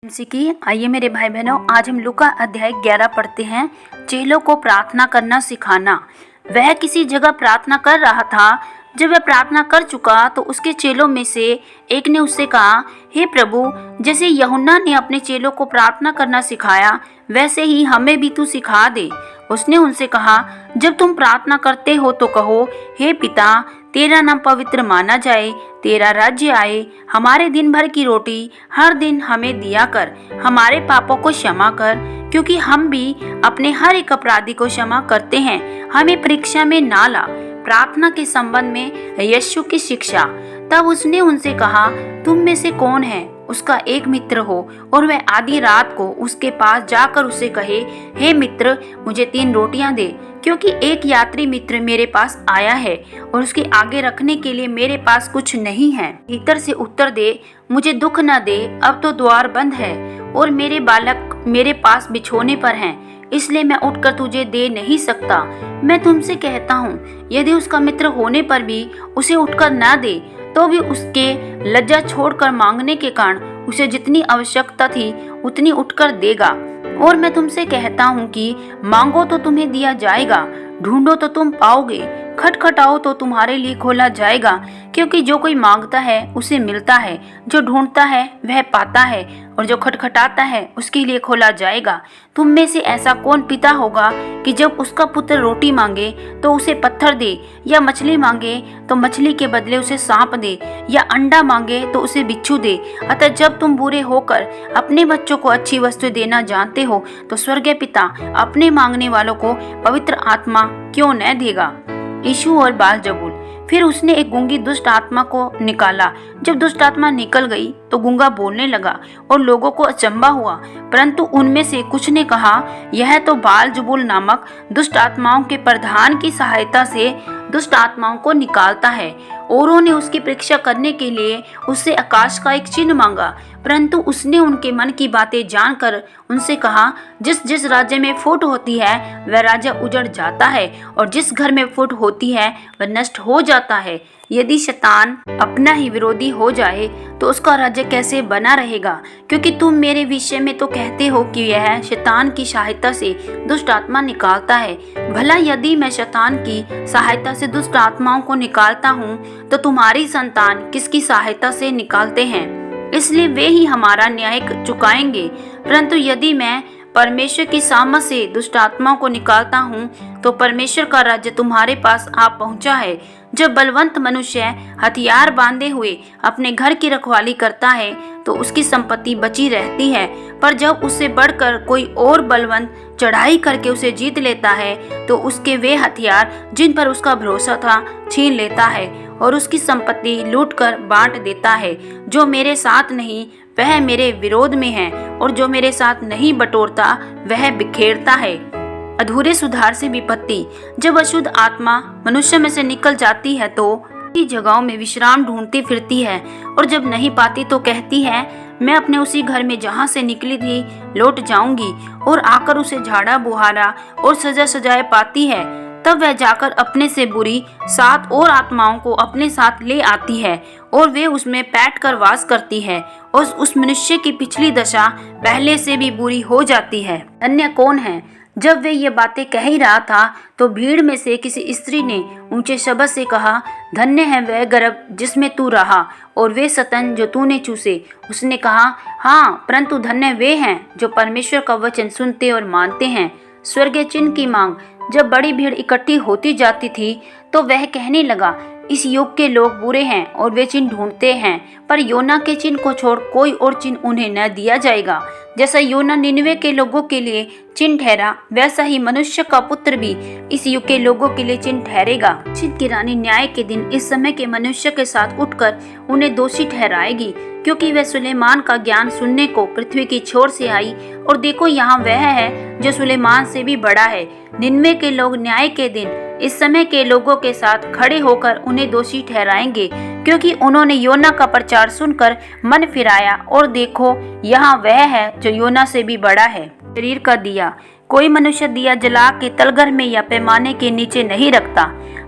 की आइए मेरे भाई बहनों, आज हम लूका अध्याय 11 पढ़ते हैं। चेलों को प्रार्थना करना सिखाना। वह किसी जगह प्रार्थना कर रहा था। जब वह प्रार्थना कर चुका तो उसके चेलों में से एक ने उससे कहा, हे प्रभु, जैसे यूहन्ना ने अपने चेलों को प्रार्थना करना सिखाया, वैसे ही हमें भी तू सिखा दे। उसने उनसे कहा, जब तुम प्रार्थना करते हो तो कहो, हे पिता, तेरा नाम पवित्र माना जाए, तेरा राज्य आए, हमारे दिन भर की रोटी हर दिन हमें दिया कर, हमारे पापों को क्षमा कर, क्योंकि हम भी अपने हर एक अपराधी को क्षमा करते हैं, हमें परीक्षा में ना ला। प्रार्थना के संबंध में यीशु की शिक्षा। तब उसने उनसे कहा, तुम में से कौन है उसका एक मित्र हो और वह आधी रात को उसके पास जाकर उसे कहे, हे मित्र, मुझे 3 रोटियां दे, क्योंकि एक यात्री मित्र मेरे पास आया है और उसके आगे रखने के लिए मेरे पास कुछ नहीं है। भीतर से उत्तर दे, मुझे दुख न दे, अब तो द्वार बंद है और मेरे बालक मेरे पास बिछोने पर हैं, इसलिए मैं उठकर तुझे दे नहीं सकता। मैं तुमसे कहता हूँ, यदि उसका मित्र होने पर भी उसे उठकर न दे, तो भी उसके लज्जा छोड़कर मांगने के कारण उसे जितनी आवश्यकता थी उतनी उठकर देगा। और मैं तुमसे कहता हूँ कि मांगो तो तुम्हें दिया जाएगा, ढूंढो तो तुम पाओगे, खटखटाओ तो तुम्हारे लिए खोला जाएगा, क्योंकि जो कोई मांगता है उसे मिलता है, जो ढूंढता है वह पाता है, और जो खटखटाता है उसके लिए खोला जाएगा। तुम में से ऐसा कौन पिता होगा कि जब उसका पुत्र रोटी मांगे तो उसे पत्थर दे, या मछली मांगे तो मछली के बदले उसे सांप दे, या अंडा मांगे तो उसे बिच्छू दे? अतः जब तुम बुरे होकर अपने बच्चों को अच्छी वस्तु देना जानते हो, तो स्वर्गीय पिता अपने मांगने वालों को पवित्र आत्मा क्यों न देगा। यीशु और बालजबूल। फिर उसने एक गूंगी दुष्ट आत्मा को निकाला। जब दुष्ट आत्मा निकल गई तो गूंगा बोलने लगा और लोगों को अचंभा हुआ, परंतु उनमें से कुछ ने कहा, यह तो बालजबूल नामक दुष्ट आत्माओं के प्रधान की सहायता से दुष्ट आत्माओं को निकालता है। औरों ने उसकी परीक्षा करने के लिए उससे आकाश का एक चिन्ह मांगा, परंतु उसने उनके मन की बातें जानकर उनसे कहा, जिस जिस राज्य में फूट होती है वह राज्य उजड़ जाता है, और जिस घर में फूट होती है वह नष्ट हो जाता है। यदि शैतान अपना ही विरोधी हो जाए तो उसका राज्य कैसे बना रहेगा? क्योंकि तुम मेरे विषय में तो कहते हो कि यह शैतान की सहायता से दुष्ट आत्मा निकालता है। भला यदि मैं शैतान की सहायता से दुष्ट आत्माओं को निकालता हूँ, तो तुम्हारी संतान किसकी सहायता से निकालते हैं? इसलिए वे ही हमारा न्याय चुकाएंगे। परंतु यदि मैं परमेश्वर की सामर्थ से दुष्ट आत्माओं को निकालता हूँ, तो परमेश्वर का राज्य तुम्हारे पास आ पहुँचा है। जब बलवंत मनुष्य हथियार बांधे हुए अपने घर की रखवाली करता है तो उसकी संपत्ति बची रहती है, पर जब उससे बढ़कर कोई और बलवंत चढ़ाई करके उसे जीत लेता है तो उसके वे हथियार जिन पर उसका भरोसा था छीन लेता है और उसकी संपत्ति लूटकर बांट देता है। जो मेरे साथ नहीं वह मेरे विरोध में है, और जो मेरे साथ नहीं बटोरता वह बिखेरता है। अधूरे सुधार से विपत्ति। जब अशुद्ध आत्मा मनुष्य में से निकल जाती है तो जगहों में विश्राम ढूंढती फिरती है, और जब नहीं पाती तो कहती है, मैं अपने उसी घर में जहाँ से निकली थी लौट जाऊंगी, और आकर उसे झाड़ा बुहारा और सजा सजाए पाती है। तब वह जाकर अपने से बुरी 7 और आत्माओं को अपने साथ ले आती है, और वे उसमें बैठ कर वास करती है, और उस मनुष्य की पिछली दशा पहले से भी बुरी हो जाती है। अन्य कौन है? जब वे ये बातें कह ही रहा था तो भीड़ में से किसी स्त्री ने ऊंचे शब्द से कहा, धन्य है वह गर्भ जिसमें तू रहा और वे स्तन जो तूने चूसे। उसने कहा, हाँ, परंतु धन्य वे हैं जो परमेश्वर का वचन सुनते और मानते हैं। स्वर्गीय चिन्ह की मांग। जब बड़ी भीड़ इकट्ठी होती जाती थी तो वह कहने लगा, इस युग के लोग बुरे हैं और वे चिन्ह ढूंढते हैं, पर योना के चिन्ह को छोड़ कोई और चिन्ह उन्हें न दिया जाएगा। जैसा योना निनवे के लोगों के लिए चिन्ह ठहरा, वैसा ही मनुष्य का पुत्र भी इस युग के लोगों के लिए चिन्ह ठहरेगा। चिन्ह की रानी न्याय के दिन इस समय के मनुष्य के साथ उठकर उन्हें दोषी ठहराएगी, क्योंकि वह सुलेमान का ज्ञान सुनने को पृथ्वी की छोर से आई, और देखो यहाँ वह है जो सुलेमान से भी बड़ा है। निनवे के लोग न्याय के दिन इस समय के लोगों के साथ खड़े होकर उन्हें दोषी ठहराएंगे, क्योंकि उन्होंने योना का प्रचार सुनकर मन फिराया, और देखो यहाँ वह है जो योना से भी बड़ा है। शरीर का दिया। कोई मनुष्य दिया जला के तलघर में या पैमाने के नीचे नहीं रखता,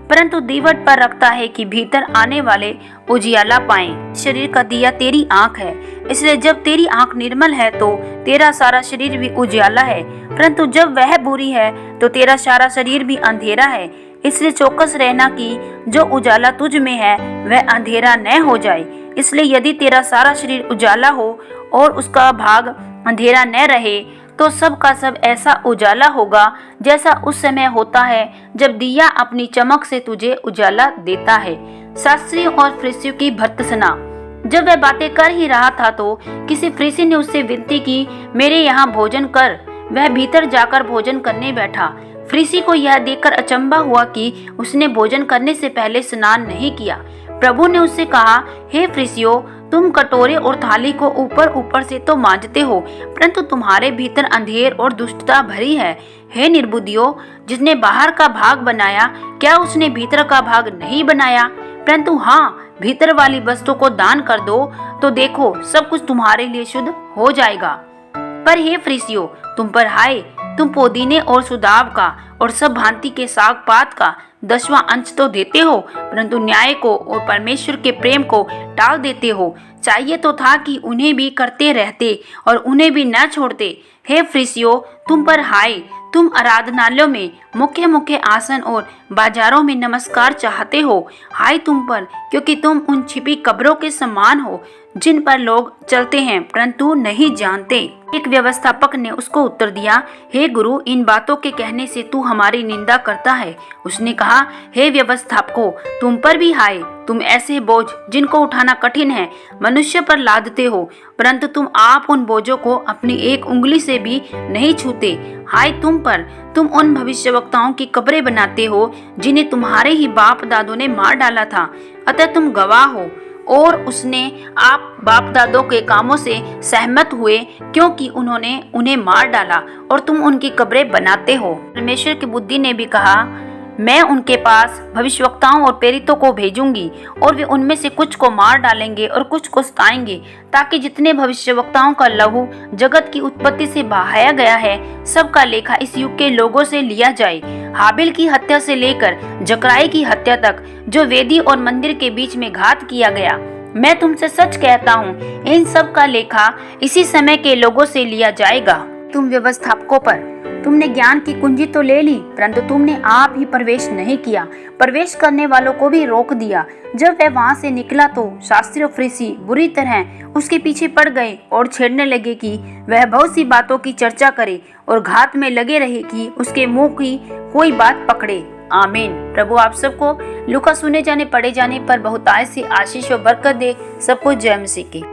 परंतु दीवट पर रखता है कि भीतर आने वाले उजियाला पाएं। शरीर का दिया तेरी आंख है, इसलिए जब तेरी आंख निर्मल है तो तेरा सारा शरीर भी उजियाला है, परंतु जब वह बुरी है तो तेरा सारा शरीर भी अंधेरा है। इसलिए चौकस रहना कि जो उजाला तुझ में है वह अंधेरा न हो जाए। इसलिए यदि तेरा सारा शरीर उजाला हो और उसका भाग अंधेरा न रहे तो सब का सब ऐसा उजाला होगा जैसा उस समय होता है जब दिया अपनी चमक से तुझे उजाला देता है। शास्त्रियों और फरीसियों की भर्त्सना। जब वह बातें कर ही रहा था तो किसी फरीसी ने उससे विनती की, मेरे यहाँ भोजन कर। वह भीतर जाकर भोजन करने बैठा। फरीसी को यह देखकर अचंभा हुआ कि उसने भोजन करने से पहले स्नान नहीं किया। प्रभु ने उससे कहा, हे फरीसियों, तुम कटोरे और थाली को ऊपर ऊपर से तो मांजते हो, परंतु तुम्हारे भीतर अंधेर और दुष्टता भरी है। हे निर्बुद्धियों, जिसने बाहर का भाग बनाया, क्या उसने भीतर का भाग नहीं बनाया? परंतु हाँ, भीतर वाली वस्तु को दान कर दो तो देखो सब कुछ तुम्हारे लिए शुद्ध हो जाएगा। पर हे फरीसियों, तुम पर हाय, तुम पुदीने और सुदाब का और सब भांति के साग पात का 10वां अंश तो देते हो, परंतु न्याय को और परमेश्वर के प्रेम को टाल देते हो। चाहिए तो था कि उन्हें भी करते रहते और उन्हें भी न छोड़ते। हे फरीसियों, तुम पर हाय, तुम आराधनालयों में मुख्य मुख्य आसन और बाजारों में नमस्कार चाहते हो। हाय तुम पर, क्योंकि तुम उन छिपी कब्रों के समान हो जिन पर लोग चलते हैं परंतु नहीं जानते। एक व्यवस्थापक ने उसको उत्तर दिया, हे गुरु, इन बातों के कहने से तू हमारी निंदा करता है। उसने कहा, हे व्यवस्थापकों, तुम पर भी हाय, तुम ऐसे बोझ जिनको उठाना कठिन है मनुष्य पर लादते हो, परंतु तुम आप उन बोझों को अपनी एक उंगली से भी नहीं छूते। हाय तुम पर, तुम उन भविष्यवक्ताओं की कब्रें बनाते हो जिन्हें तुम्हारे ही बाप दादों ने मार डाला था। अतः तुम गवाह हो और उसने आप बाप दादों के कामों से सहमत हुए, क्योंकि उन्होंने उन्हें मार डाला और तुम उनकी कब्रें बनाते हो। परमेश्वर की बुद्धि ने भी कहा, मैं उनके पास भविष्यवक्ताओं और प्रेरितों को भेजूंगी और वे उनमें से कुछ को मार डालेंगे और कुछ को सताएंगे, ताकि जितने भविष्यवक्ताओं का लहू जगत की उत्पत्ति से बहाया गया है, सबका लेखा इस युग के लोगों से लिया जाए। हाबिल की हत्या से लेकर जकराई की हत्या तक, जो वेदी और मंदिर के बीच में घात किया गया, मैं तुमसे सच कहता हूँ, इन सब का लेखा इसी समय के लोगों से लिया जाएगा। तुम व्यवस्थापकों पर, तुमने ज्ञान की कुंजी तो ले ली, परंतु तुमने आप ही प्रवेश नहीं किया, प्रवेश करने वालों को भी रोक दिया। जब वह वहां से निकला तो शास्त्री और फरीसी बुरी तरह उसके पीछे पड़ गए और छेड़ने लगे कि वह बहुत सी बातों की चर्चा करे और घात में लगे रहे कि उसके मुंह की कोई बात पकड़े। आमीन। प्रभु आप सबको लूका सुने जाने पढ़े जाने पर बहुतायत से आशीष और बरकत दे। सबको जय मसीह की।